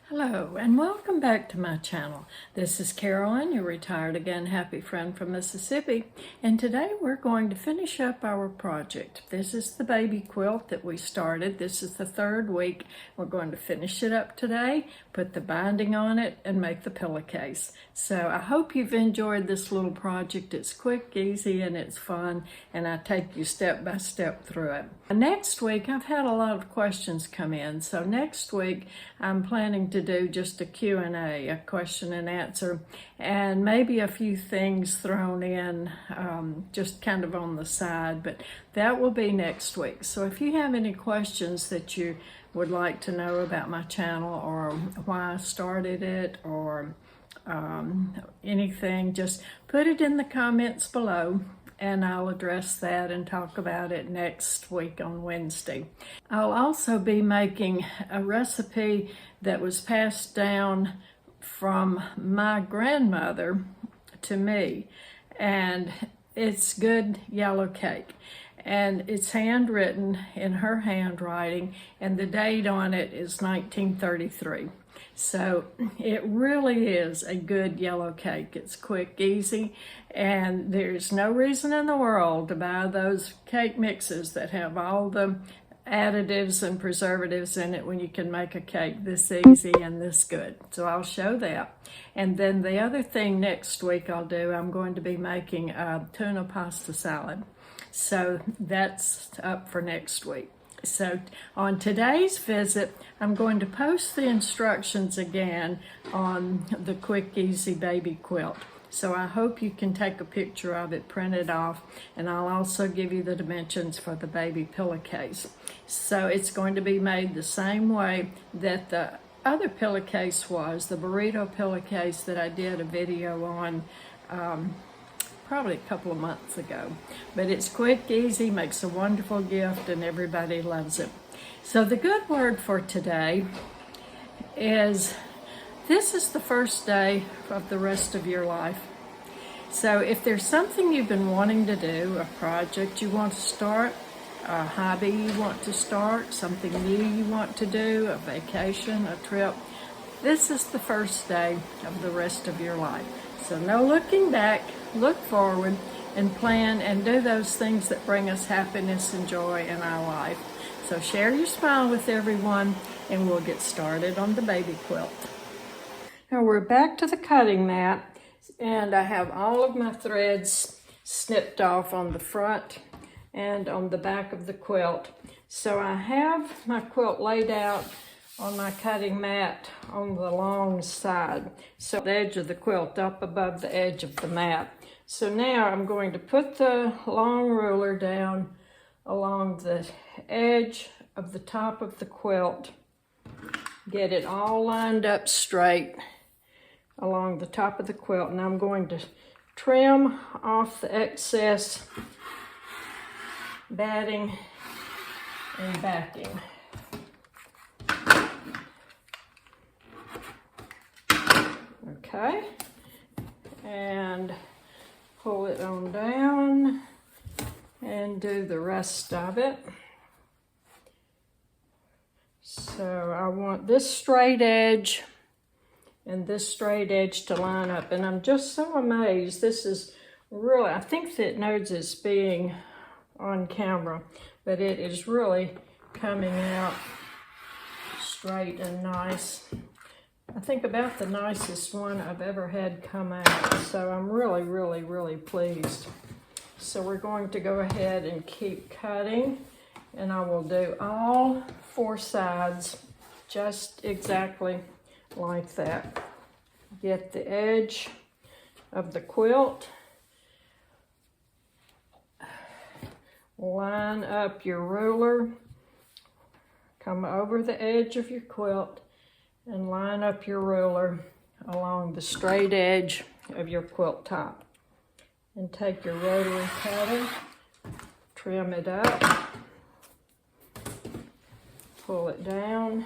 Hello and welcome back to my channel. This is Carolyn, your retired again happy friend from Mississippi, and today we're going to finish up our project. This is the baby quilt that we started. This is the third week. We're going to finish it up today, put the binding on it, and make the pillowcase. So I hope you've enjoyed this little project. It's quick, easy, and it's fun, and I take you step by step through it. Next week, I've had a lot of questions come in, so next week I'm planning to do just a Q&A, a question and answer, and maybe a few things thrown in just kind of on the side, but that will be next week. So if you have any questions that you would like to know about my channel or why I started it or anything, just put it in the comments below and I'll address that and talk about it next week on Wednesday. I'll also be making a recipe that was passed down from my grandmother to me, and it's good yellow cake. And it's handwritten in her handwriting, and the date on it is 1933. So it really is a good yellow cake. It's quick, easy, and there's no reason in the world to buy those cake mixes that have all the additives and preservatives in it when you can make a cake this easy and this good. So I'll show that. And then the other thing next week I'm going to be making a tuna pasta salad. So that's up for next week. So on today's visit, I'm going to post the instructions again on the quick, easy baby quilt. So I hope you can take a picture of it, print it off, and I'll also give you the dimensions for the baby pillowcase. So it's going to be made the same way that the other pillowcase was, the burrito pillowcase that I did a video on probably a couple of months ago. But it's quick, easy, makes a wonderful gift, and everybody loves it. So the good word for today is this is the first day of the rest of your life. So if there's something you've been wanting to do, a project you want to start, a hobby you want to start, something new you want to do, a vacation, a trip, this is the first day of the rest of your life. So no looking back, look forward and plan and do those things that bring us happiness and joy in our life. So share your smile with everyone and we'll get started on the baby quilt. Now we're back to the cutting mat, and I have all of my threads snipped off on the front and on the back of the quilt. So I have my quilt laid out on my cutting mat on the long side. So the edge of the quilt up above the edge of the mat. So now I'm going to put the long ruler down along the edge of the top of the quilt, get it all lined up straight along the top of the quilt, and I'm going to trim off the excess batting and backing. Okay, and pull it on down and do the rest of it. So I want this straight edge and this straight edge to line up, and I'm just so amazed. This is really, I think that knows it's being on camera, but it is really coming out straight and nice. I think about the nicest one I've ever had come out, so I'm really, really, really pleased. So we're going to go ahead and keep cutting, and I will do all four sides just exactly like that. Get the edge of the quilt, line up your ruler, come over the edge of your quilt, and line up your ruler along the straight edge of your quilt top. And take your rotary cutter, trim it up, pull it down,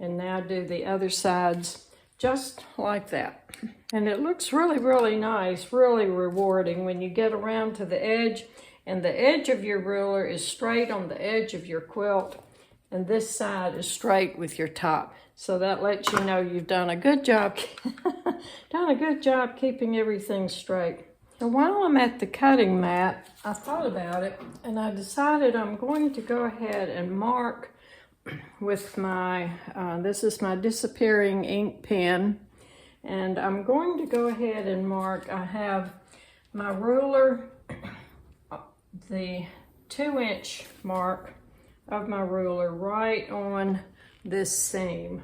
and now do the other sides just like that. And it looks really, really nice, really rewarding when you get around to the edge and the edge of your ruler is straight on the edge of your quilt and this side is straight with your top. So that lets you know you've done a good job, keeping everything straight. So while I'm at the cutting mat, I thought about it and I decided I'm going to go ahead and mark with my, this is my disappearing ink pen, and I'm going to go ahead and mark. I have my ruler, the 2-inch mark of my ruler right on this seam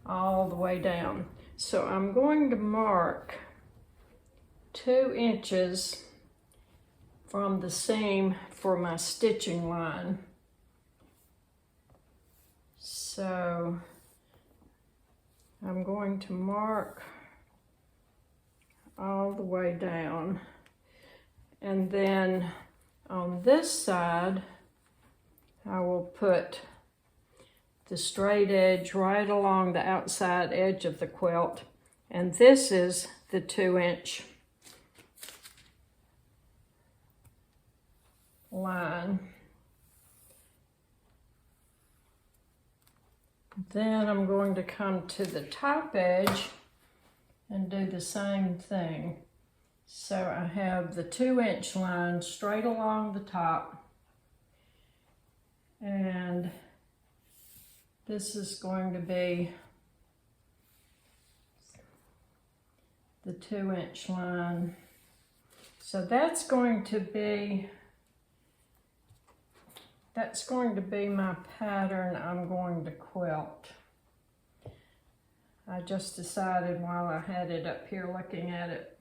all the way down. So I'm going to mark 2 inches from the seam for my stitching line. So I'm going to mark all the way down, and then on this side I will put the straight edge right along the outside edge of the quilt, and this is the 2-inch line. Then I'm going to come to the top edge and do the same thing. So I have the 2-inch line straight along the top, and this is going to be the 2-inch line. So that's going to be my pattern I'm going to quilt. I just decided while I had it up here looking at it.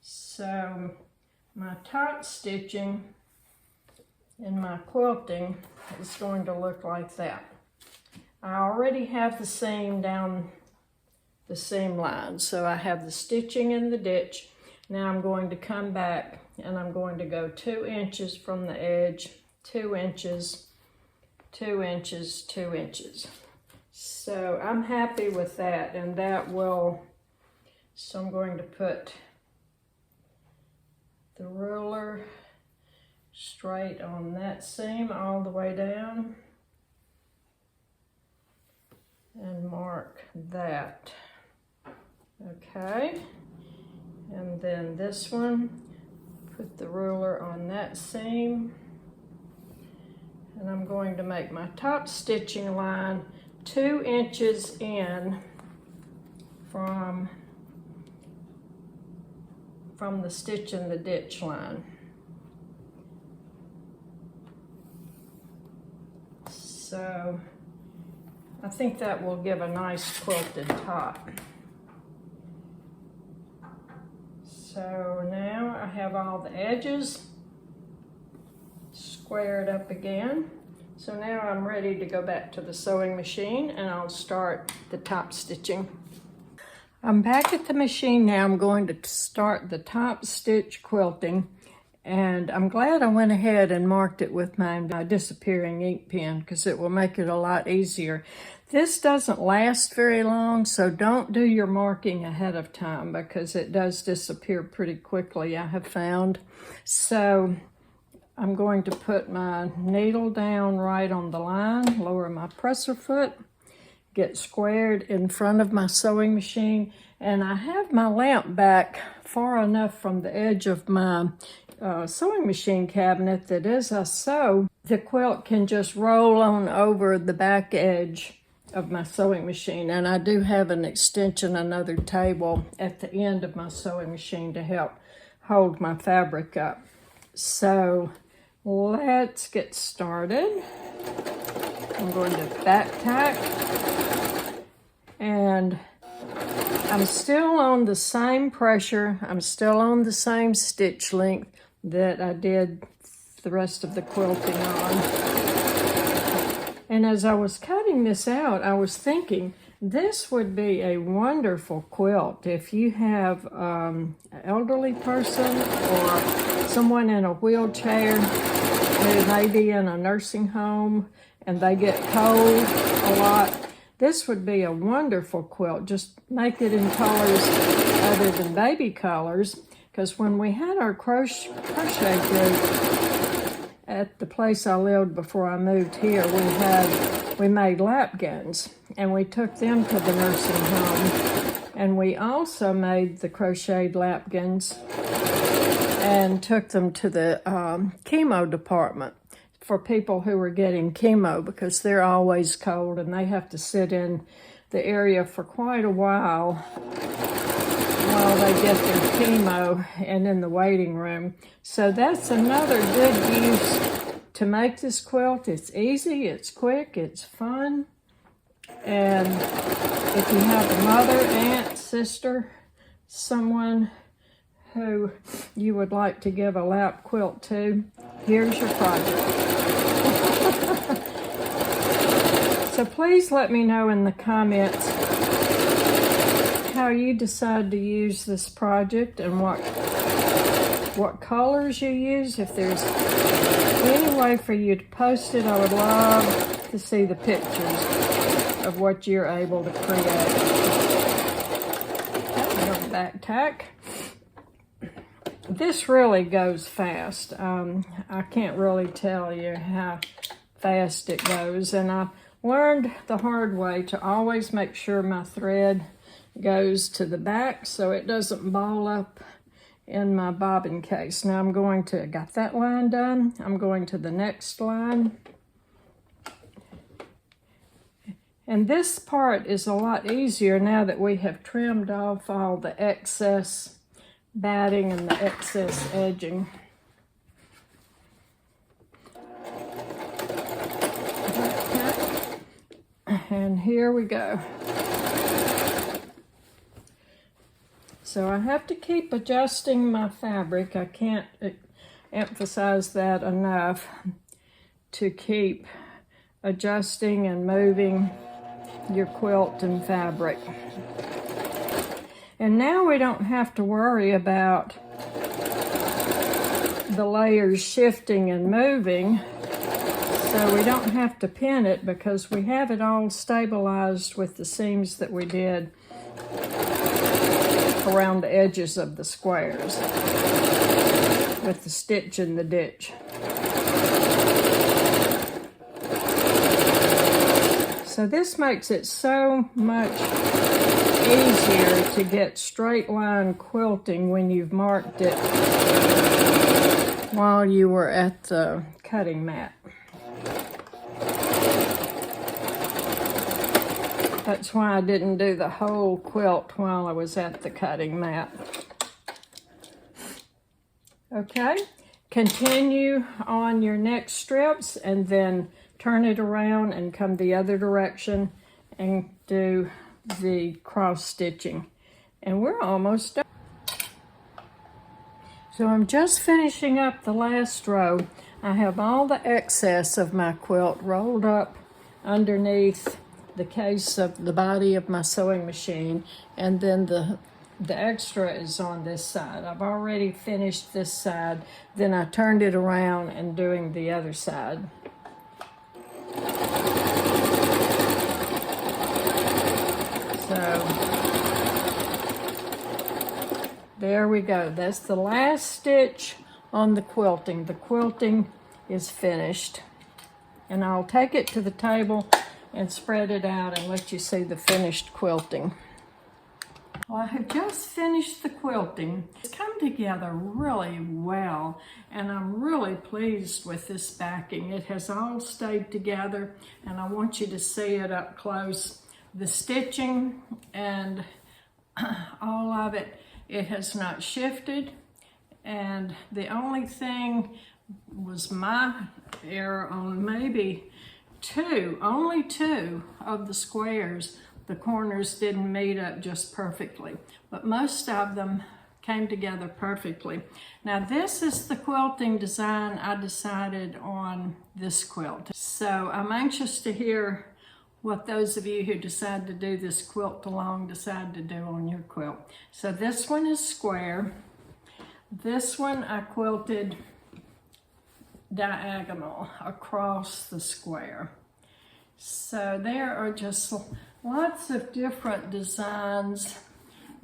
So my top stitching in my quilting is going to look like that. I already have the seam down the seam line, so I have the stitching in the ditch. Now I'm going to come back and I'm going to go 2 inches from the edge, 2 inches, 2 inches, 2 inches. So I'm happy with that, and that will, so I'm going to put the ruler straight on that seam all the way down and mark that. Okay, and then this one, put the ruler on that seam, and I'm going to make my top stitching line 2 inches in from the stitch in the ditch line. So I think that will give a nice quilted top. So now I have all the edges squared up again. So now I'm ready to go back to the sewing machine and I'll start the top stitching. I'm back at the machine now. I'm going to start the top stitch quilting, and I'm glad I went ahead and marked it with my disappearing ink pen because it will make it a lot easier. This doesn't last very long, so don't do your marking ahead of time because it does disappear pretty quickly, I have found. So I'm going to put my needle down right on the line, lower my presser foot, get squared in front of my sewing machine, and I have my lamp back far enough from the edge of my sewing machine cabinet that as I sew, the quilt can just roll on over the back edge of my sewing machine. And I do have an extension, another table at the end of my sewing machine to help hold my fabric up. So let's get started. I'm going to back tack, and I'm still on the same pressure. I'm still on the same stitch length that I did the rest of the quilting on. And as I was cutting this out, I was thinking this would be a wonderful quilt if you have an elderly person or someone in a wheelchair who may be in a nursing home and they get cold a lot. This would be a wonderful quilt. Just make it in colors other than baby colors, because when we had our crochet group, at the place I lived before I moved here, we made lap guns, and we took them to the nursing home. And we also made the crocheted lap guns and took them to the chemo department for people who were getting chemo, because they're always cold and they have to sit in the area for quite a while they get their chemo and in the waiting room. So that's another good use to make this quilt. It's easy, it's quick, it's fun. And if you have a mother, aunt, sister, someone who you would like to give a lap quilt to, here's your project. So please let me know in the comments how you decide to use this project and what colors you use. If there's any way for you to post it, I would love to see the pictures of what you're able to create. Okay, back tack. This really goes fast. I can't really tell you how fast it goes, and I learned the hard way to always make sure my thread goes to the back so it doesn't ball up in my bobbin case. Now got that line done. I'm going to the next line. And this part is a lot easier now that we have trimmed off all the excess batting and the excess edging. And here we go. So I have to keep adjusting my fabric. I can't emphasize that enough, to keep adjusting and moving your quilt and fabric. And now we don't have to worry about the layers shifting and moving, so we don't have to pin it because we have it all stabilized with the seams that we did around the edges of the squares with the stitch in the ditch. So this makes it so much easier to get straight line quilting when you've marked it while you were at the cutting mat. That's why I didn't do the whole quilt while I was at the cutting mat. Okay, continue on your next strips and then turn it around and come the other direction and do the cross stitching. And we're almost done. So I'm just finishing up the last row. I have all the excess of my quilt rolled up underneath the case of the body of my sewing machine, and then the extra is on this side. I've already finished this side, then I turned it around and doing the other side. So there we go. That's the last stitch on the quilting. The quilting is finished. And I'll take it to the table and spread it out and let you see the finished quilting. Well, I have just finished the quilting. It's come together really well, and I'm really pleased with this backing. It has all stayed together, and I want you to see it up close. The stitching and all of it, it has not shifted, and the only thing was my error on maybe only two of the squares. The corners didn't meet up just perfectly, but most of them came together perfectly. Now this is the quilting design I decided on this quilt. So I'm anxious to hear what those of you who decide to do this quilt along decide to do on your quilt. So this one is square. This one I quilted diagonal across the square. So there are just lots of different designs,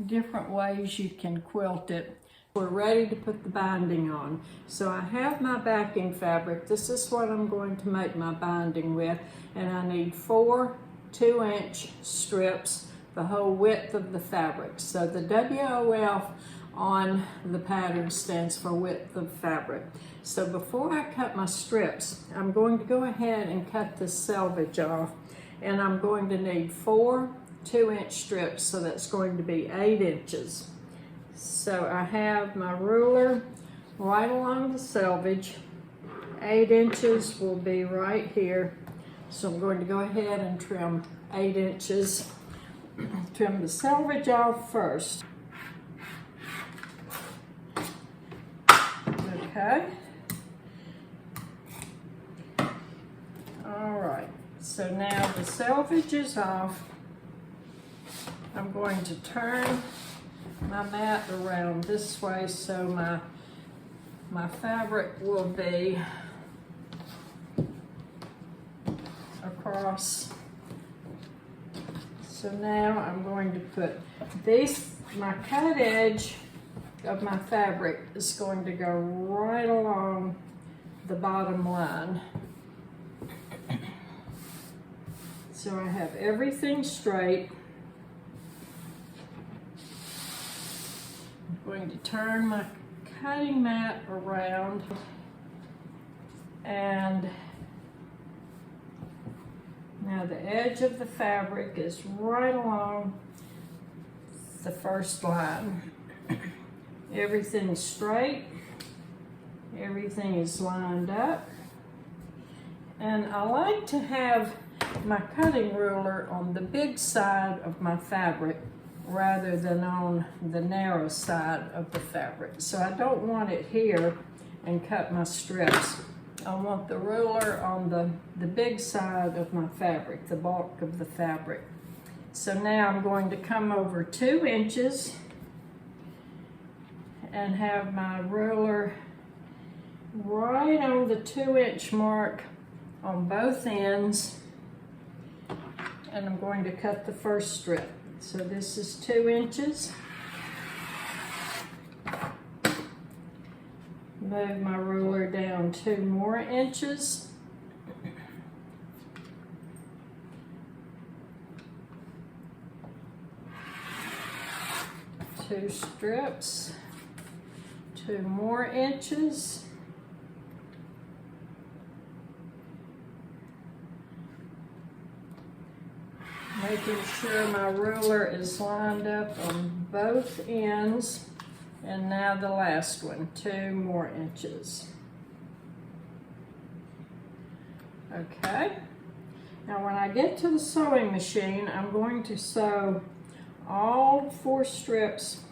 different ways you can quilt it. We're ready to put the binding on. So I have my backing fabric. This is what I'm going to make my binding with, and I need 4 2-inch strips, the whole width of the fabric. So the WOF on the pattern stands for width of fabric. So before I cut my strips, I'm going to go ahead and cut this selvage off, and I'm going to need 4 2-inch strips, so that's going to be 8 inches. So I have my ruler right along the selvage. 8 inches will be right here. So I'm going to go ahead and trim 8 inches. Trim the selvage off first. Okay. All right. So now the selvage is off. I'm going to turn my mat around this way so my fabric will be across. So now I'm going to put my cut edge of my fabric is going to go right along the bottom line. So I have everything straight. I'm going to turn my cutting mat around, and now the edge of the fabric is right along the first line. Everything's straight, everything is lined up, and I like to have my cutting ruler on the big side of my fabric rather than on the narrow side of the fabric. So I don't want it here and cut my strips. I want the ruler on the big side of my fabric, the bulk of the fabric. So now I'm going to come over 2 inches and have my ruler right on the 2-inch mark on both ends, and I'm going to cut the first strip. So this is 2 inches. Move my ruler down 2 more inches. Two strips, 2 more inches. Making sure my ruler is lined up on both ends. And now the last one, 2 more inches. Okay. Now when I get to the sewing machine, I'm going to sew all 4 strips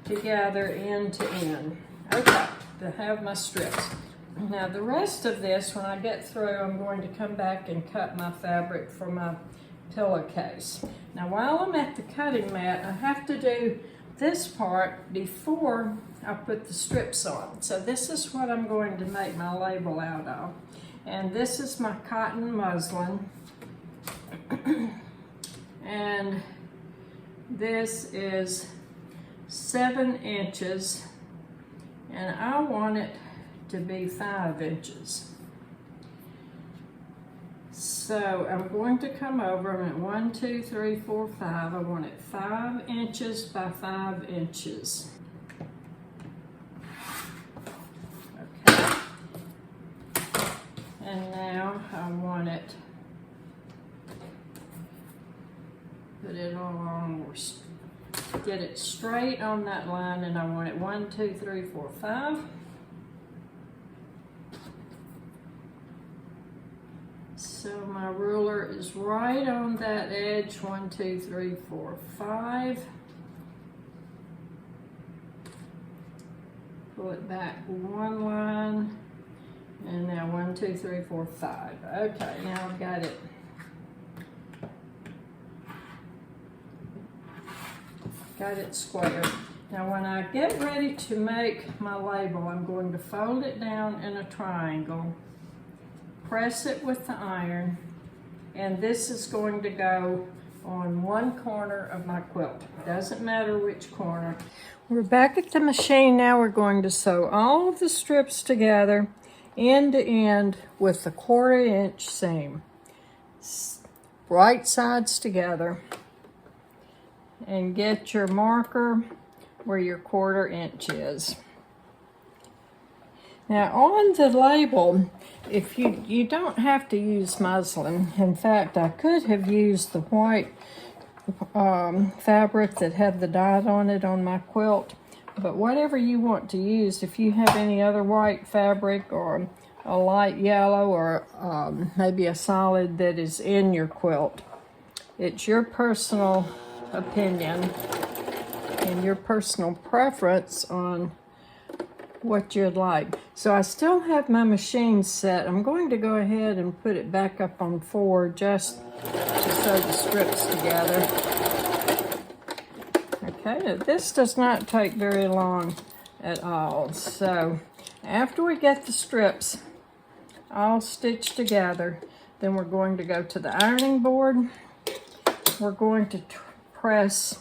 together end to end. Okay, to have my strips. Now the rest of this, when I get through, I'm going to come back and cut my fabric for my pillowcase. Now while I'm at the cutting mat, I have to do this part before I put the strips on. So this is what I'm going to make my label out of. And this is my cotton muslin. And this is 7 inches, and I want it to be 5 inches. So I'm going to come over, I'm at 1, 2, 3, 4, 5. I want it 5 inches by 5 inches. Okay. And now I want it, put it along, get it straight on that line, and I want it 1, 2, 3, 4, 5. So my ruler is right on that edge, 1, 2, 3, 4, 5. Pull it back 1 line, and now 1, 2, 3, 4, 5. Okay, now I've got it. Got it square. Now when I get ready to make my label, I'm going to fold it down in a triangle, press it with the iron, and this is going to go on one corner of my quilt. Doesn't matter which corner. We're back at the machine now. We're going to sew all of the strips together end to end with the 1/4 inch seam. Right sides together, and get your marker where your 1/4 inch is. Now on the label, if you don't have to use muslin. In fact, I could have used the white fabric that had the dot on it on my quilt, but whatever you want to use, if you have any other white fabric or a light yellow or maybe a solid that is in your quilt, it's your personal opinion and your personal preference on what you'd like. So I still have my machine set. I'm going to go ahead and put it back up on 4 just to sew the strips together. Okay, now this does not take very long at all. So after we get the strips all stitched together, then we're going to go to the ironing board. We're going to press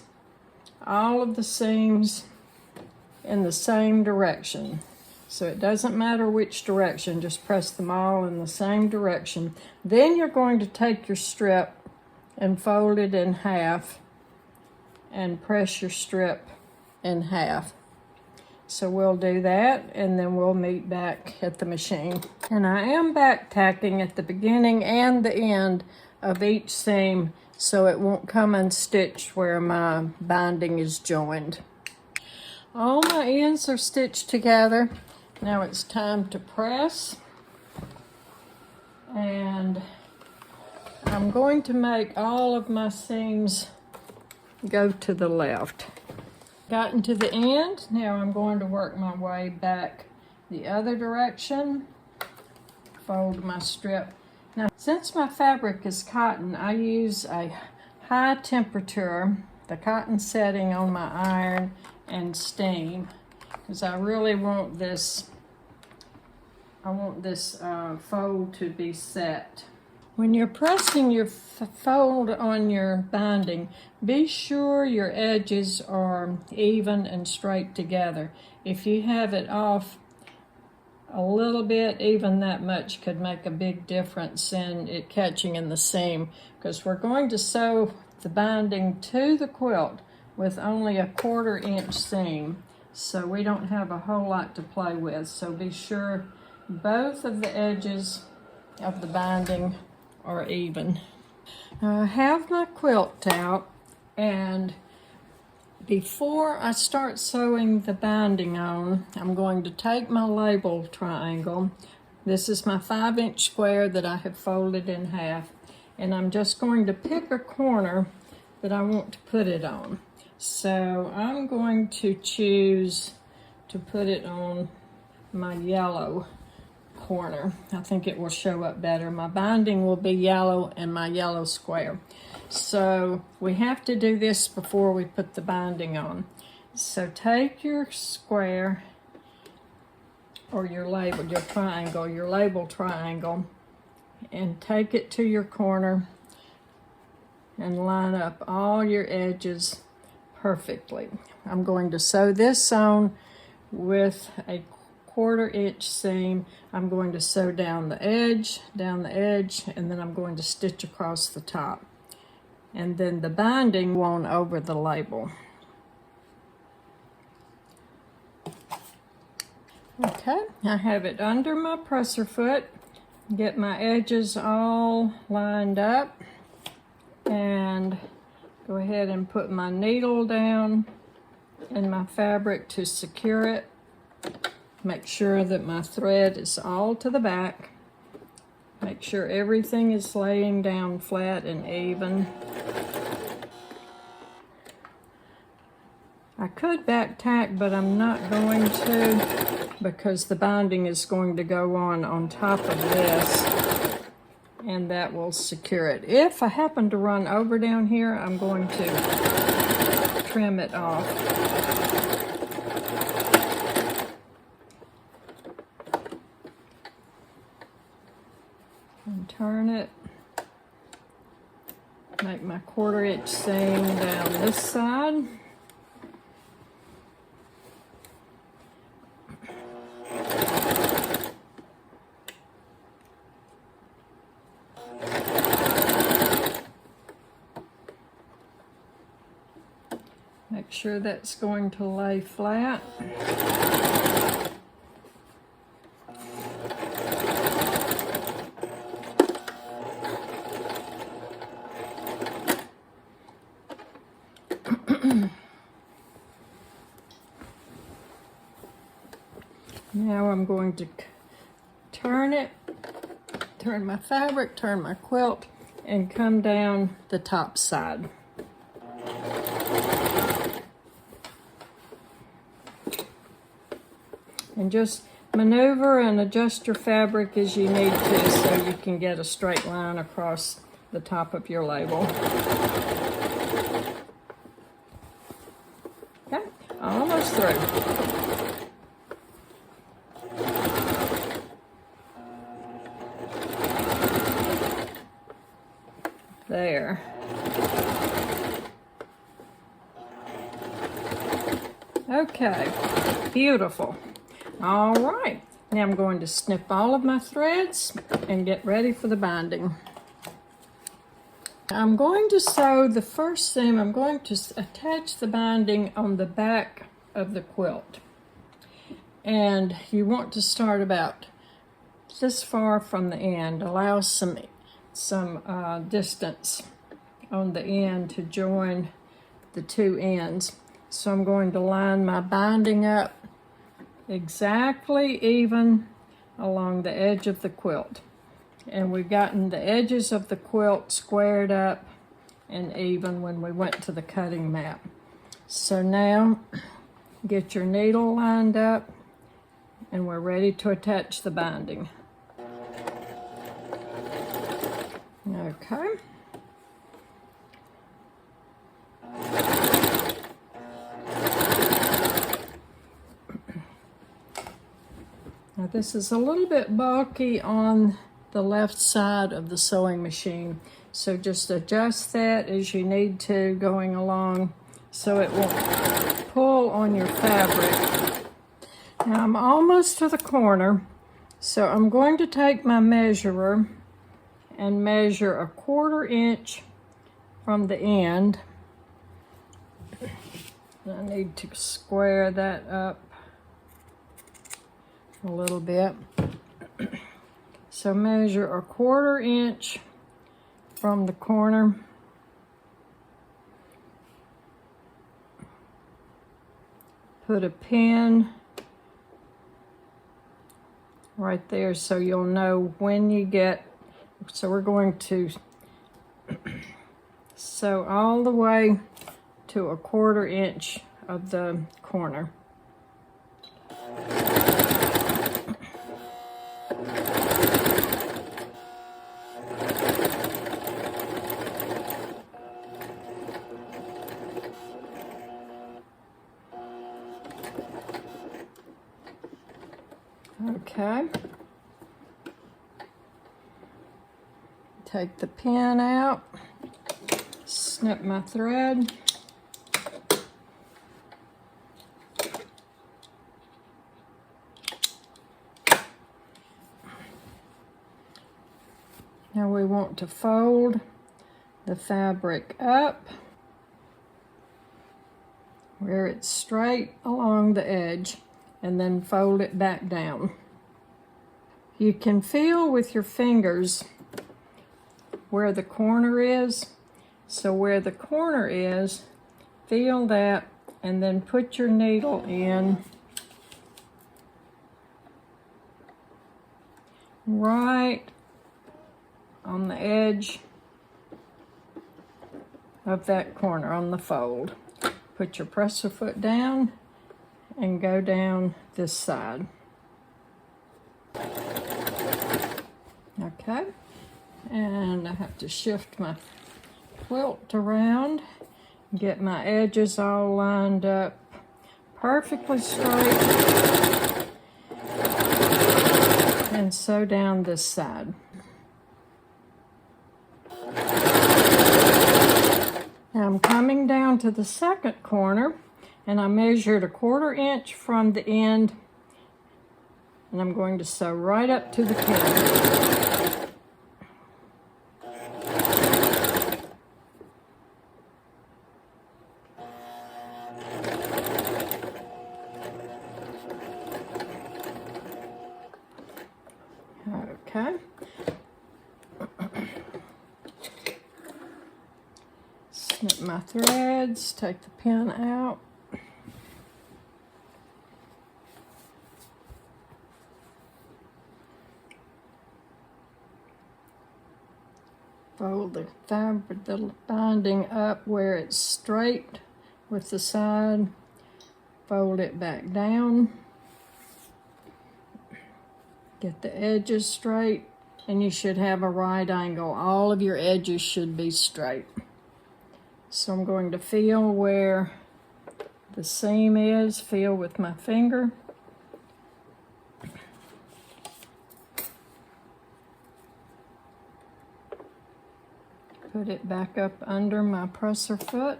all of the seams in the same direction. So it doesn't matter which direction, just press them all in the same direction. Then you're going to take your strip and fold it in half and press your strip in half. So we'll do that, and then we'll meet back at the machine. And I am back tacking at the beginning and the end of each seam so it won't come unstitched where my binding is joined. All my ends are stitched together. Now it's time to press. And I'm going to make all of my seams go to the left. Gotten to the end. Now I'm going to work my way back the other direction. Fold my strip. Now, since my fabric is cotton, I use a high temperature, the cotton setting on my iron, and steam, because I really want this, fold to be set. When you're pressing your fold on your binding, be sure your edges are even and straight together. If you have it off a little bit, even that much could make a big difference in it catching in the seam, because we're going to sew the binding to the quilt with only a 1/4 inch seam, so we don't have a whole lot to play with. So be sure both of the edges of the binding are even. Now I have my quilt out, and before I start sewing the binding on, I'm going to take my label triangle. This is my 5-inch square that I have folded in half, and I'm just going to pick a corner that I want to put it on. So I'm going to choose to put it on my yellow corner. I think it will show up better. My binding will be yellow and my yellow square. So we have to do this before we put the binding on. So take your square or your label, your label triangle, and take it to your corner and line up all your edges perfectly. I'm going to sew this on with a 1/4 inch seam. I'm going to sew down the edge, and then I'm going to stitch across the top. And then the binding won't over the label. Okay, I have it under my presser foot. Get my edges all lined up, and go ahead and put my needle down in my fabric to secure it. Make sure that my thread is all to the back. Make sure everything is laying down flat and even. I could back tack, but I'm not going to, because the binding is going to go on top of this, and that will secure it. If I happen to run over down here, I'm going to trim it off. And turn it. Make my 1/4 inch seam down this side. Make sure that's going to lay flat. Now I'm going to turn my fabric, turn my quilt, and come down the top side. And just maneuver and adjust your fabric as you need to so you can get a straight line across the top of your label. Okay, almost through. There. Okay, beautiful. All right, now I'm going to snip all of my threads and get ready for the binding. I'm going to sew the first seam. I'm going to attach the binding on the back of the quilt. And you want to start about this far from the end. Allow some distance on the end to join the two ends. So I'm going to line my binding up exactly even along the edge of the quilt. And we've gotten the edges of the quilt squared up and even when we went to the cutting mat. So now get your needle lined up and we're ready to attach the binding. Okay. Now this is a little bit bulky on the left side of the sewing machine, so just adjust that as you need to going along so it won't pull on your fabric. Now I'm almost to the corner, so I'm going to take my measurer and measure a 1/4 inch from the end. I need to square that up a little bit. So measure a 1/4 inch from the corner. Put a pin right there so you'll know when you get. So we're going to sew all the way to a 1/4 inch of the corner. Okay. Take the pin out, snip my thread. Now we want to fold the fabric up where it's straight along the edge and then fold it back down. You can feel with your fingers where the corner is. So where the corner is, feel that and then put your needle in right on the edge of that corner on the fold. Put your presser foot down and go down this side. Okay, and I have to shift my quilt around, get my edges all lined up perfectly straight, and sew down this side. Now I'm coming down to the second corner, and I measured 1/4 inch from the end, and I'm going to sew right up to the pin. Okay. Snip my threads, take the pin out. Fold the fabric, the binding up where it's straight with the side. Fold it back down. Get the edges straight, and you should have a right angle. All of your edges should be straight. So I'm going to feel where the seam is, feel with my finger. Put it back up under my presser foot.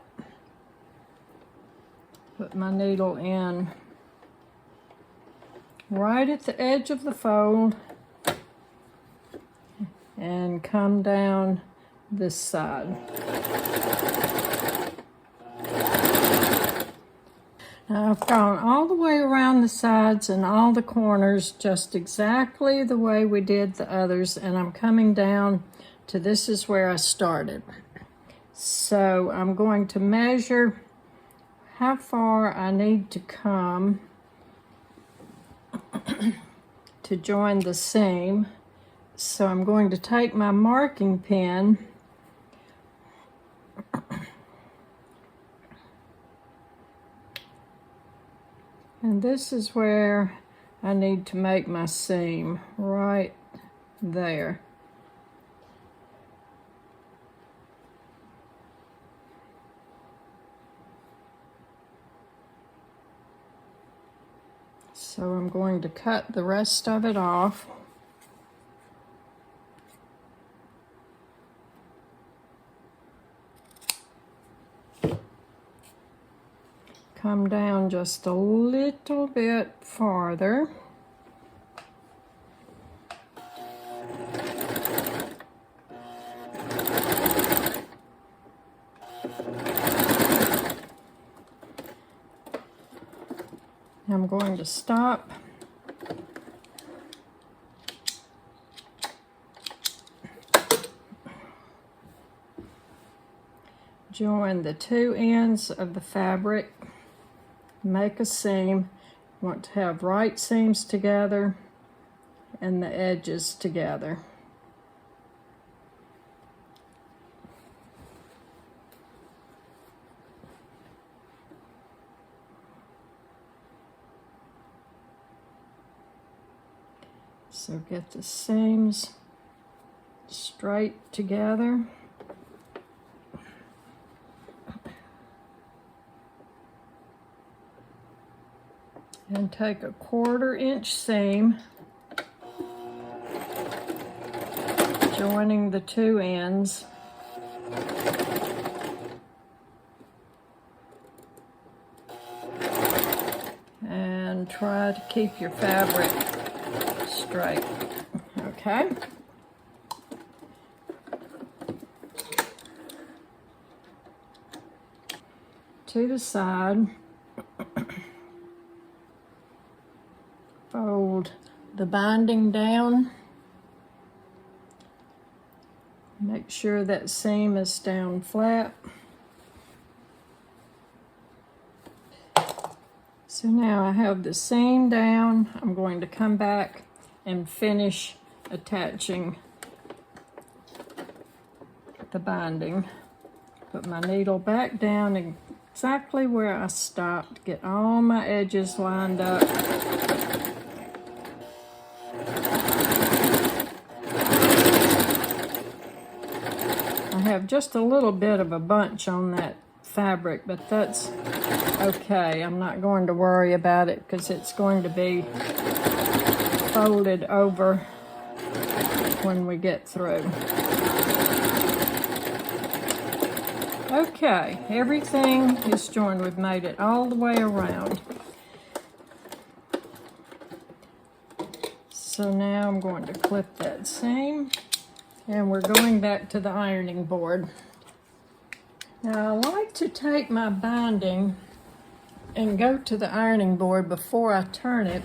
Put my needle in right at the edge of the fold and come down this side. Now I've gone all the way around the sides and all the corners just exactly the way we did the others, and I'm coming down to this is where I started. So I'm going to measure how far I need to come to join the seam. So I'm going to take my marking pen and this is where I need to make my seam, right there. So I'm going to cut the rest of it off. Come down just a little bit farther. I'm going to stop. Join the two ends of the fabric. Make a seam. Want to have right seams together and the edges together. So get the seams straight together. And take a 1/4 inch seam, joining the two ends. And try to keep your fabric straight. Okay. To the side. Fold the binding down. Make sure that seam is down flat. So now I have the seam down. I'm going to come back and finish attaching the binding. Put my needle back down exactly where I stopped. Get all my edges lined up. I have just a little bit of a bunch on that fabric, but that's okay. I'm not going to worry about it because it's going to be folded over when we get through. Okay, everything is joined. We've made it all the way around. So now I'm going to clip that seam, and we're going back to the ironing board. Now I like to take my binding and go to the ironing board before I turn it,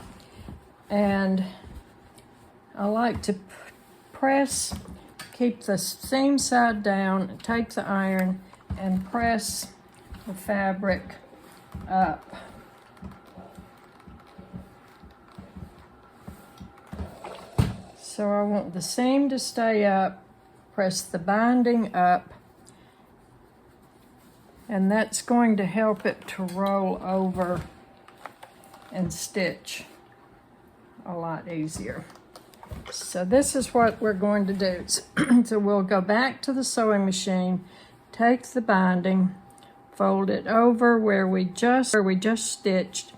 and I like to press, keep the seam side down, take the iron and press the fabric up. So I want the seam to stay up, press the binding up, and that's going to help it to roll over and stitch a lot easier. So this is what we're going to do. So we'll go back to the sewing machine, take the binding, fold it over where we just stitched,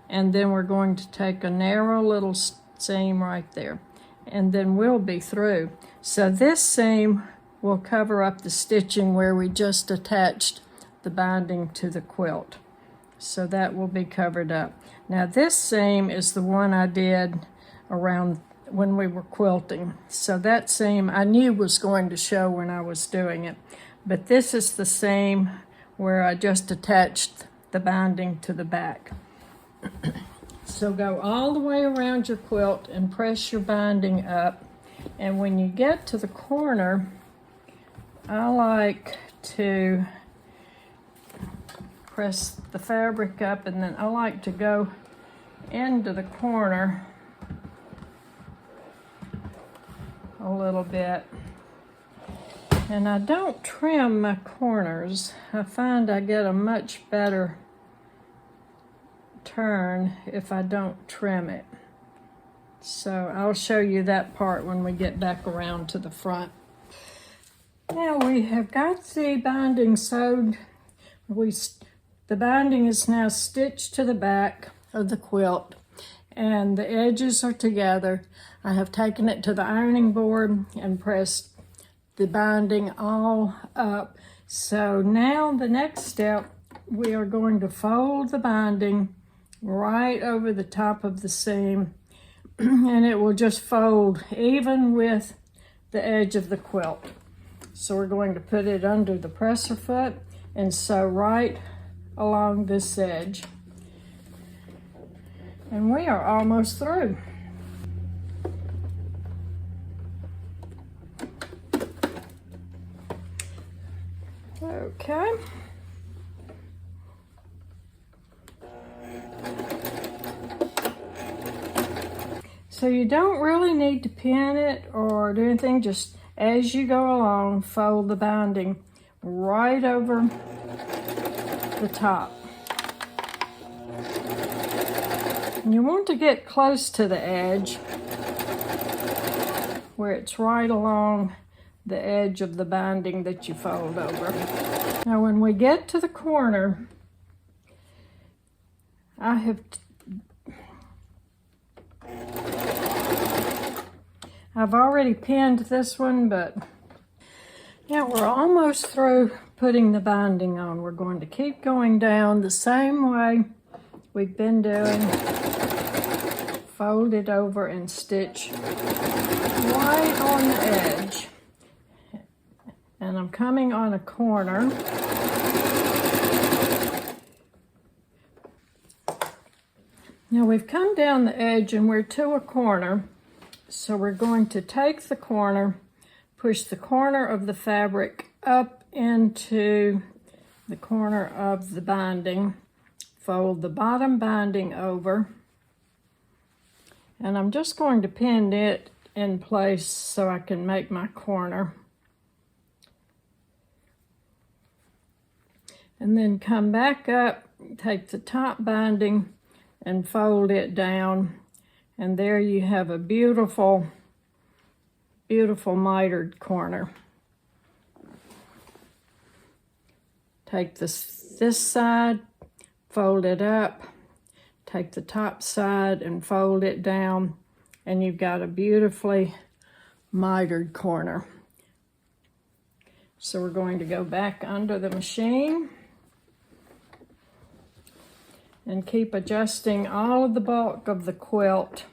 and then we're going to take a narrow little seam right there, and then we'll be through. So this seam will cover up the stitching where we just attached the binding to the quilt. So that will be covered up. Now this seam is the one I did around when we were quilting. So that seam I knew was going to show when I was doing it. But this is the seam where I just attached the binding to the back. So go all the way around your quilt and press your binding up. And when you get to the corner, I like to press the fabric up, and then I like to go into the corner a little bit. And I don't trim my corners. I find I get a much better turn if I don't trim it. So I'll show you that part when we get back around to the front. Now we have got the binding sewed. The binding is now stitched to the back of the quilt, and the edges are together. I have taken it to the ironing board and pressed the binding all up. So now the next step, we are going to fold the binding right over the top of the seam, and it will just fold even with the edge of the quilt. So we're going to put it under the presser foot and sew right along this edge. And we are almost through. Okay. So you don't really need to pin it or do anything, just as you go along, fold the binding right over the top. And you want to get close to the edge where it's right along the edge of the binding that you fold over. Now when we get to the corner, I've already pinned this one, but yeah, we're almost through putting the binding on. We're going to keep going down the same way we've been doing. Fold it over and stitch right on the edge. And I'm coming on a corner. Now we've come down the edge and we're to a corner. So we're going to take the corner, push the corner of the fabric up into the corner of the binding, fold the bottom binding over, and I'm just going to pin it in place so I can make my corner. And then come back up, take the top binding and fold it down, and there you have a beautiful, beautiful mitered corner. Take this side, fold it up, take the top side and fold it down, and you've got a beautifully mitered corner. So we're going to go back under the machine and keep adjusting all of the bulk of the quilt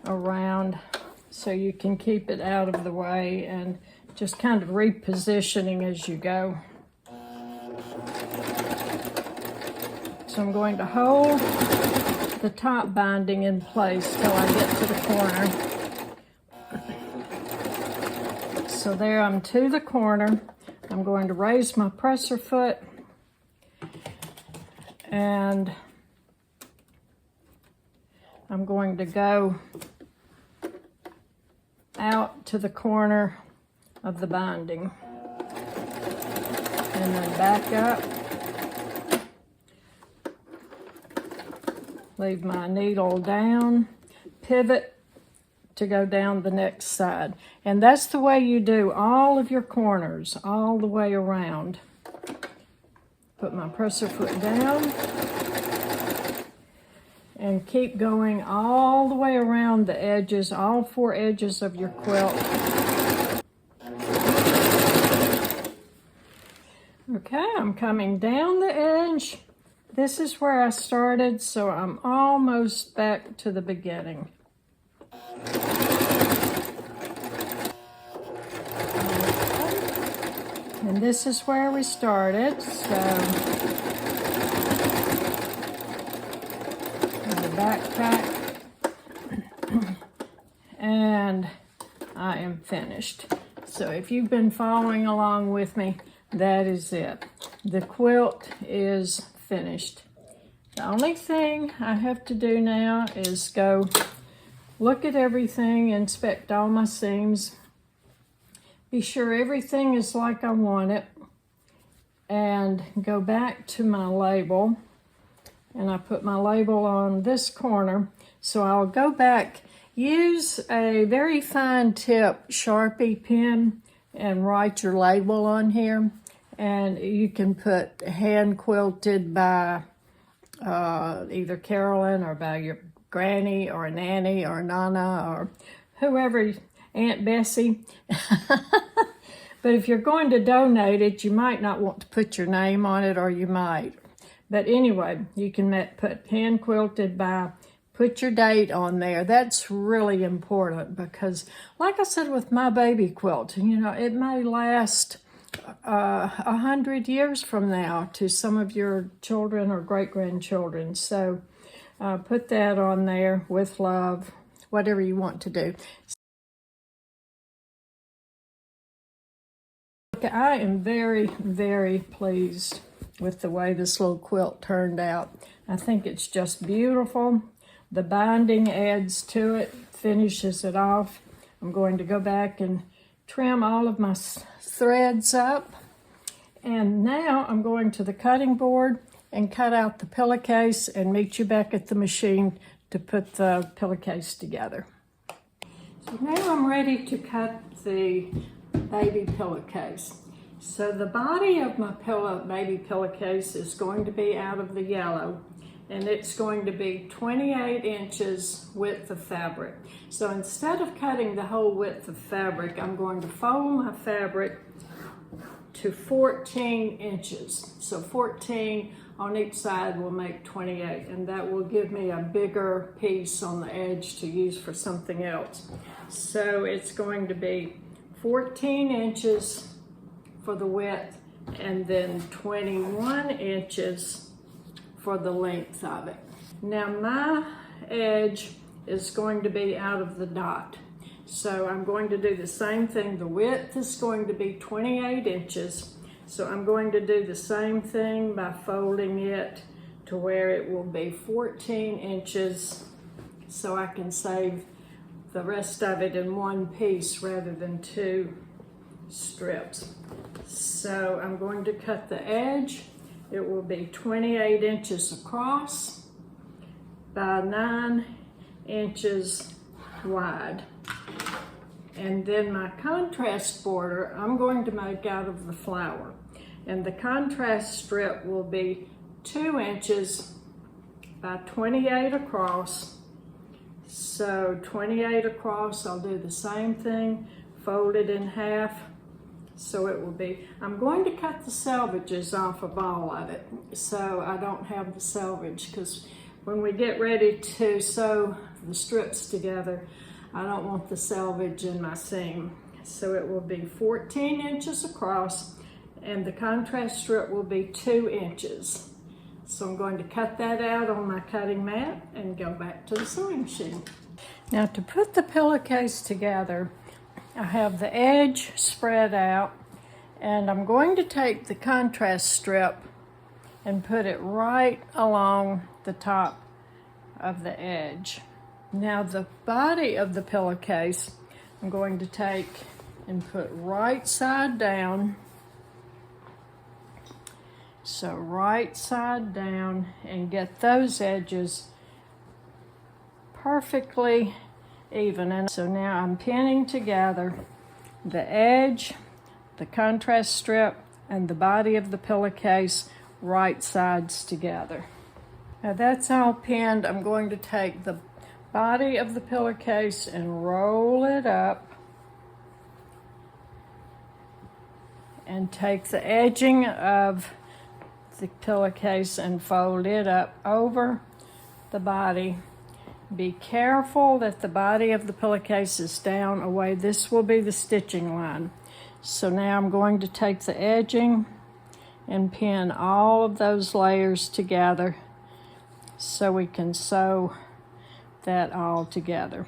around so you can keep it out of the way, and just kind of repositioning as you go. So I'm going to hold the top binding in place till I get to the corner. So there, I'm to the corner. I'm going to raise my presser foot and I'm going to go out to the corner of the binding and then back up. Leave my needle down, pivot to go down the next side. And that's the way you do all of your corners, all the way around. Put my presser foot down and keep going all the way around the edges, all 4 edges of your quilt. Okay, I'm coming down the edge. This is where I started, so I'm almost back to the beginning. And this is where we started, so the backpack, and I am finished. So if you've been following along with me, that is it. The quilt is finished. The only thing I have to do now is go look at everything, inspect all my seams, be sure everything is like I want it, and go back to my label. And I put my label on this corner, so I'll go back, use a very fine tip Sharpie pen and write your label on here. And you can put hand quilted by either Carolyn or by your granny or nanny or nana or whoever, Aunt Bessie. But if you're going to donate it, you might not want to put your name on it, or you might. But anyway, you can put hand quilted by, put your date on there. That's really important because, like I said with my baby quilt, you know, it may last 100 years from now to some of your children or great-grandchildren. So put that on there with love, whatever you want to do. I am very, very pleased with the way this little quilt turned out. I think it's just beautiful. The binding adds to it, finishes it off. I'm going to go back and trim all of my threads up. And now I'm going to the cutting board and cut out the pillowcase and meet you back at the machine to put the pillowcase together. So now I'm ready to cut the baby pillowcase. So the body of my baby pillowcase is going to be out of the yellow, and it's going to be 28 inches width of fabric. So instead of cutting the whole width of fabric, I'm going to fold my fabric to 14 inches. So 14 on each side will make 28, and that will give me a bigger piece on the edge to use for something else. So it's going to be 14 inches for the width, and then 21 inches for the length of it. Now my edge is going to be out of the dot. So I'm going to do the same thing. The width is going to be 28 inches. So I'm going to do the same thing by folding it to where it will be 14 inches so I can save the rest of it in one piece rather than 2 strips. So I'm going to cut the edge. It will be 28 inches across by 9 inches wide. And then my contrast border, I'm going to make out of the flower. And the contrast strip will be 2 inches by 28 across. So 28 across. I'll do the same thing, fold it in half. So it will be, I'm going to cut the selvages off of all of it, so I don't have the selvage, because when we get ready to sew the strips together, I don't want the selvage in my seam. So it will be 14 inches across, and the contrast strip will be 2 inches. So I'm going to cut that out on my cutting mat and go back to the sewing machine. Now to put the pillowcase together, I have the edge spread out, and I'm going to take the contrast strip and put it right along the top of the edge. Now the body of the pillowcase, I'm going to take and put right side down. So right side down, and get those edges perfectly even. And so now I'm pinning together the edge, the contrast strip, and the body of the pillowcase right sides together. Now that's all pinned. I'm going to take the body of the pillowcase and roll it up, and take the edging of the pillowcase and fold it up over the body. Be careful that the body of the pillowcase is down away. This will be the stitching line. So now I'm going to take the edging and pin all of those layers together so we can sew that all together.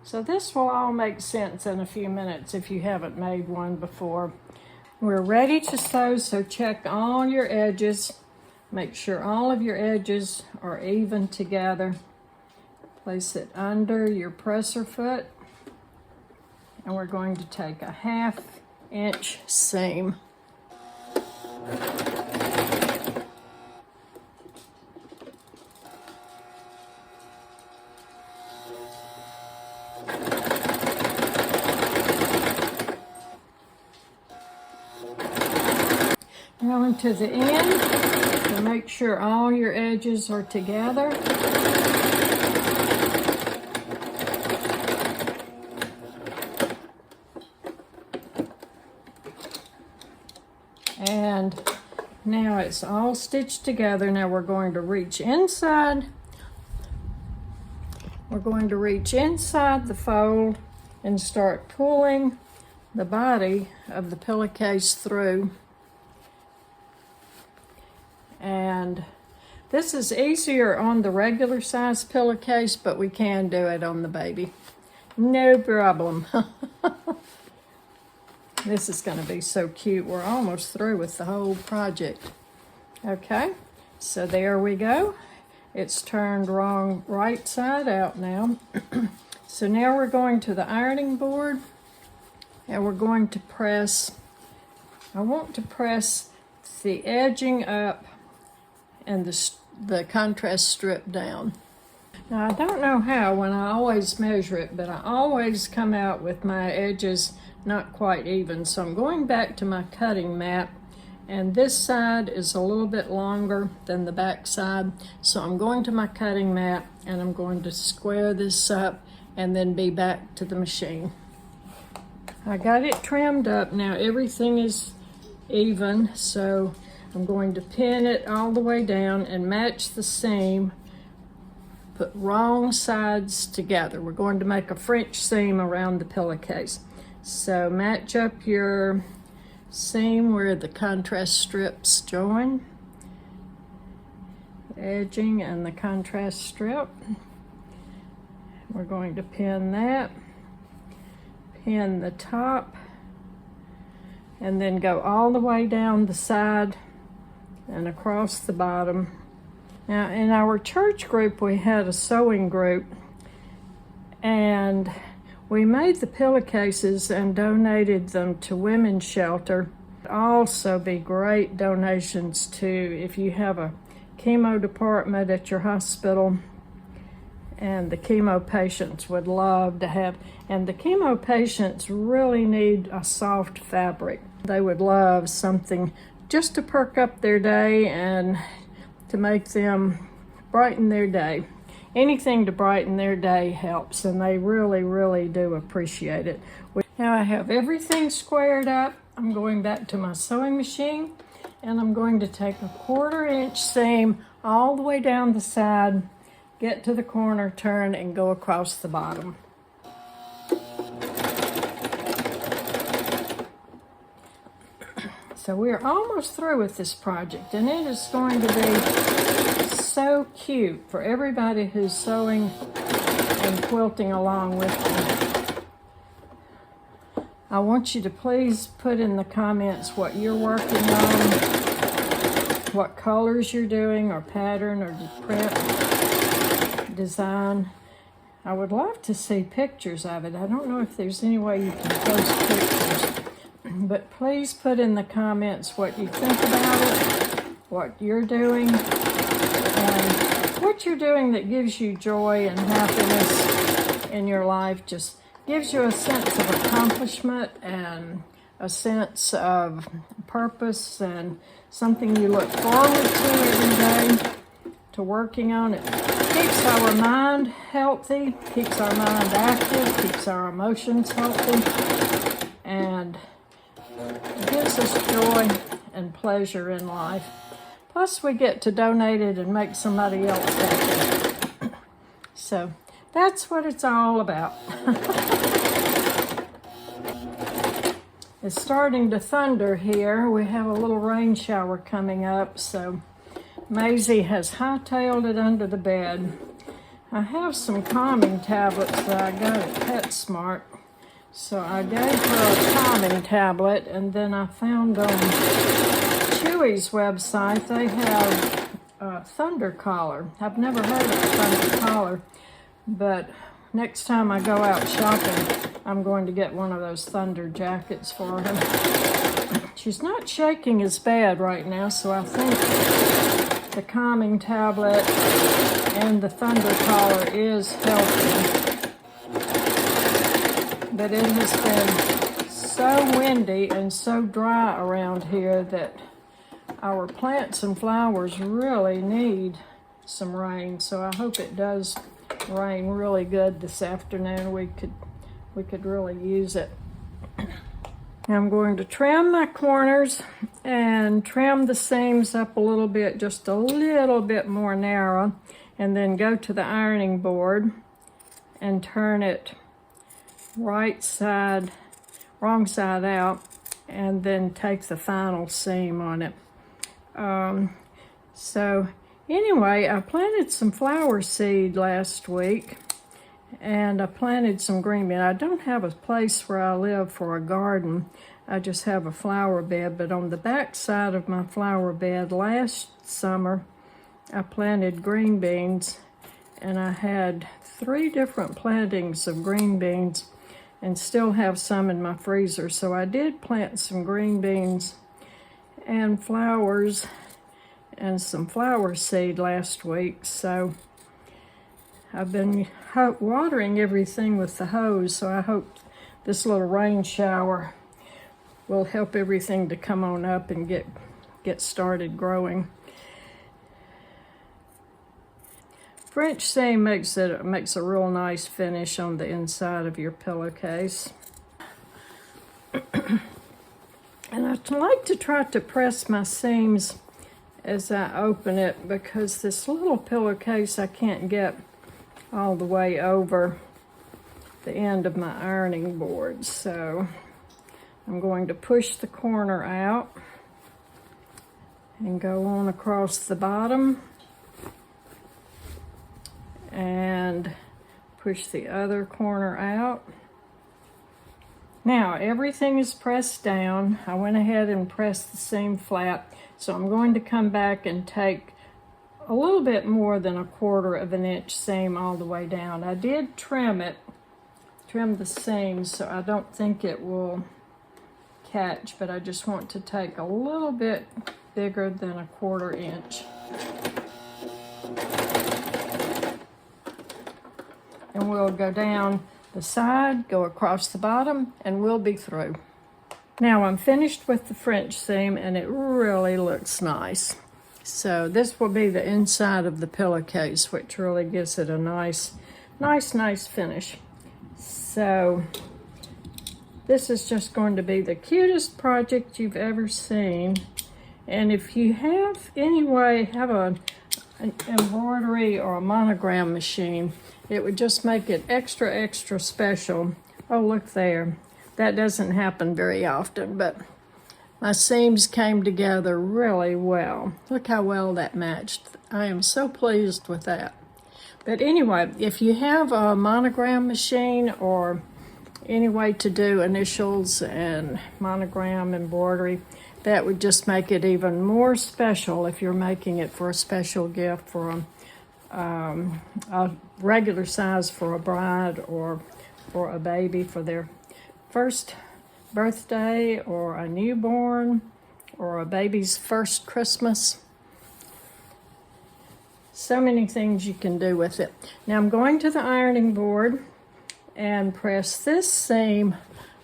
So this will all make sense in a few minutes if you haven't made one before. We're ready to sew, so check all your edges. Make sure all of your edges are even together. Place it under your presser foot, and we're going to take a 1/2 inch seam. Now into the end, so make sure all your edges are together. And now it's all stitched together. Now we're going to reach inside. We're going to reach inside the fold and start pulling the body of the pillowcase through. And this is easier on the regular size pillowcase, but we can do it on the baby. No problem. This is going to be so cute. We're almost through with the whole project. Okay, so there we go. It's turned right side out now. So now we're going to the ironing board, and we're going to press. I want to press the edging up and the contrast strip down. Now I don't know how when I always measure it, but I always come out with my edges not quite even. So I'm going back to my cutting mat, and this side is a little bit longer than the back side. So I'm going to my cutting mat, and I'm going to square this up and then be back to the machine. I got it trimmed up. Now everything is even, so I'm going to pin it all the way down and match the seam. Put wrong sides together. We're going to make a French seam around the pillowcase. So match up your seam where the contrast strips join. Edging and the contrast strip. We're going to pin that. Pin the top. And then go all the way down the side and across the bottom. Now in our church group we had a sewing group, and we made the pillowcases and donated them to Women's Shelter. Also be great donations to if you have a chemo department at your hospital, and the chemo patients would love to have, and the chemo patients really need a soft fabric. They would love something just to perk up their day and to make them brighten their day. anything to brighten their day helps, and they really, really do appreciate it. Now I have everything squared up. I'm going back to my sewing machine, and I'm going to take a 1/4 inch seam all the way down the side, get to the corner, turn, and go across the bottom. So we're almost through with this project, and it is going to be so cute for everybody who's sewing and quilting along with me. I want you to please put in the comments what you're working on, what colors you're doing, or pattern, or print, design. I would love to see pictures of it. I don't know if there's any way you can post pictures, but please put in the comments what you think about it, what you're doing, and what you're doing that gives you joy and happiness in your life. Just gives you a sense of accomplishment and a sense of purpose and something you look forward to every day, to working on it. Keeps our mind healthy, keeps our mind active, keeps our emotions healthy, and gives us joy and pleasure in life. Plus we get to donate it and make somebody else happy. So that's what it's all about. It's starting to thunder here. We have a little rain shower coming up, so Maisie has hightailed it under the bed. I have some calming tablets that I got at PetSmart, so I gave her a calming tablet, and then I found on Chewy's website they have a Thunder Collar. I've never heard of a Thunder Collar, but next time I go out shopping, I'm going to get one of those Thunder jackets for her. She's not shaking as bad right now, so I think the calming tablet and the Thunder Collar is helping. But it has been so windy and so dry around here that our plants and flowers really need some rain, so I hope it does rain really good this afternoon. We could really use it. Now I'm going to trim my corners and trim the seams up a little bit, just a little bit more narrow, and then go to the ironing board and turn it wrong side out, and then take the final seam on it. So anyway, I planted some flower seed last week, and I planted some green beans. I don't have a place where I live for a garden. I just have a flower bed, but on the back side of my flower bed last summer, I planted green beans, and I had 3 different plantings of green beans and still have some in my freezer. So I did plant some green beans and flowers and some flower seed last week. So I've been watering everything with the hose, so I hope this little rain shower will help everything to come on up and get started growing. French seam makes a real nice finish on the inside of your pillowcase. And I like to try to press my seams as I open it, because this little pillowcase I can't get all the way over the end of my ironing board. So I'm going to push the corner out and go on across the bottom and push the other corner out. Now everything is pressed down. I went ahead and pressed the seam flat, so I'm going to come back and take a little bit more than 1/4 inch seam all the way down. I did trim the seams, so I don't think it will catch, but I just want to take a little bit bigger than 1/4 inch. And we'll go down the side, go across the bottom, and we'll be through. Now I'm finished with the French seam, and it really looks nice. So this will be the inside of the pillowcase, which really gives it a nice finish. So this is just going to be the cutest project you've ever seen. And if you have an embroidery or a monogram machine, it would just make it extra special. Oh, look there. That doesn't happen very often, but my seams came together really well. Look how well that matched. I am so pleased with that. But anyway, if you have a monogram machine or any way to do initials and monogram embroidery, that would just make it even more special if you're making it for a special gift for a regular size for a bride or for a baby for their first birthday or a newborn or a baby's first Christmas. So many things you can do with it. Now I'm going to the ironing board and press this seam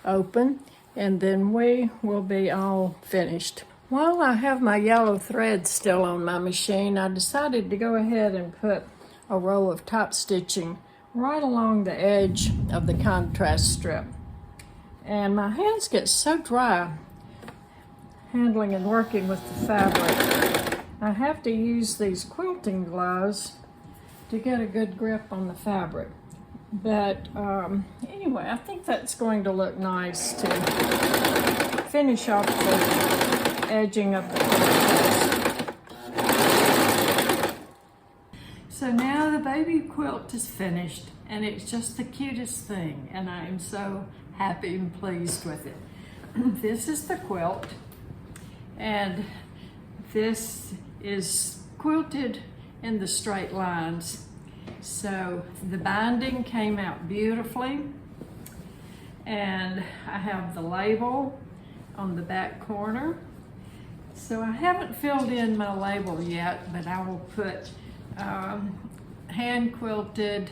open, and then we will be all finished. While I have my yellow thread still on my machine, I decided to go ahead and put a row of top stitching right along the edge of the contrast strip. And my hands get so dry handling and working with the fabric. I have to use these quilting gloves to get a good grip on the fabric. But anyway, I think that's going to look nice to finish off the edging of the quilt. So now the baby quilt is finished, and it's just the cutest thing, and I am so happy and pleased with it. This is the quilt, and this is quilted in the straight lines. So the binding came out beautifully, and I have the label on the back corner. So I haven't filled in my label yet, but I will put hand quilted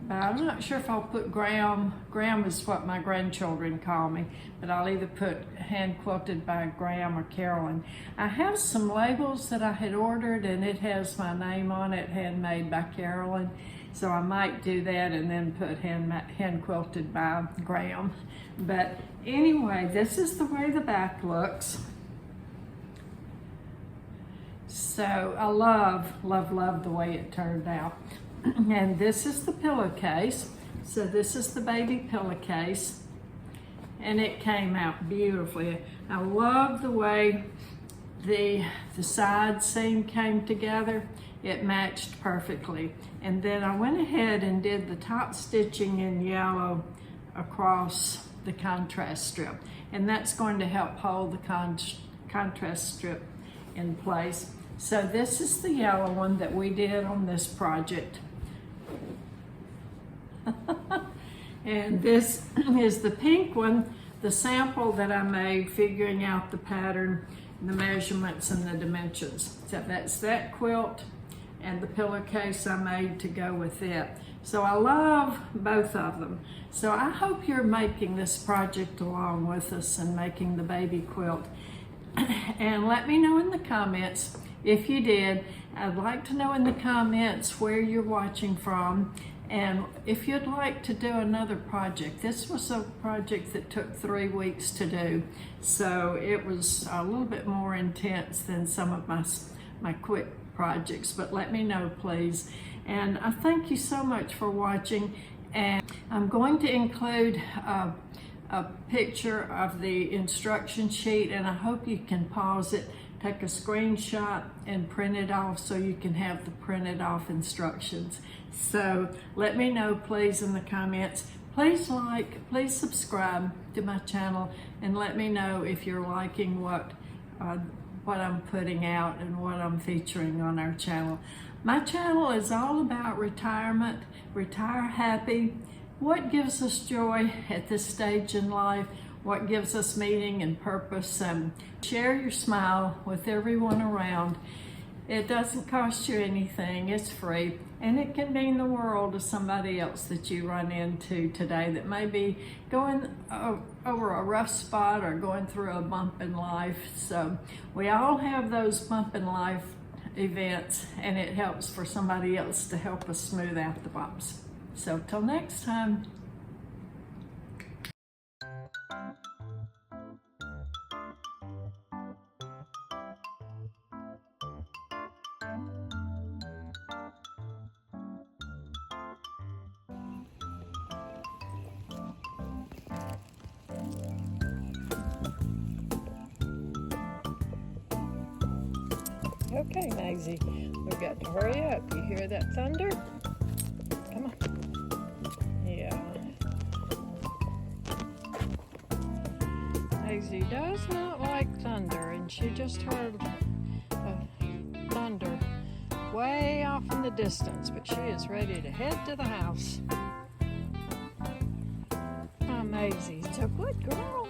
by, I'm not sure if I'll put Graham. Graham is what my grandchildren call me, but I'll either put hand quilted by Graham or Carolyn. I have some labels that I had ordered, and it has my name on it, handmade by Carolyn. So I might do that and then put hand quilted by Graham. But anyway, this is the way the back looks. So I love the way it turned out. And this is the pillowcase. So this is the baby pillowcase, and it came out beautifully. I love the way the side seam came together. It matched perfectly. And then I went ahead and did the top stitching in yellow across the contrast strip. And that's going to help hold the contrast strip in place. So this is the yellow one that we did on this project. And this is the pink one, the sample that I made figuring out the pattern, the measurements, and the dimensions. So that's that quilt and the pillowcase I made to go with it. So I love both of them. So I hope you're making this project along with us and making the baby quilt. And let me know in the comments if you did. I'd like to know in the comments where you're watching from, and if you'd like to do another project. This was a project that took 3 weeks to do, so it was a little bit more intense than some of my quick projects, but let me know, please. And I thank you so much for watching, and I'm going to include a picture of the instruction sheet, and I hope you can pause it, take a screenshot, and print it off so you can have the printed off instructions. So let me know, please, in the comments. Please like, please subscribe to my channel, and let me know if you're liking what I'm putting out and what I'm featuring on our channel. My channel is all about retirement, retire happy, what gives us joy at this stage in life, what gives us meaning and purpose, and share your smile with everyone around. It doesn't cost you anything, it's free, and it can mean the world to somebody else that you run into today that may be going over a rough spot or going through a bump in life. So we all have those bump in life events, and it helps for somebody else to help us smooth out the bumps. So till next time. Okay, Maisie, we've got to hurry up. You hear that thunder? Come on. Yeah. Maisie does not like thunder, and she just heard thunder way off in the distance, but she is ready to head to the house. Oh, Maisie's a good girl.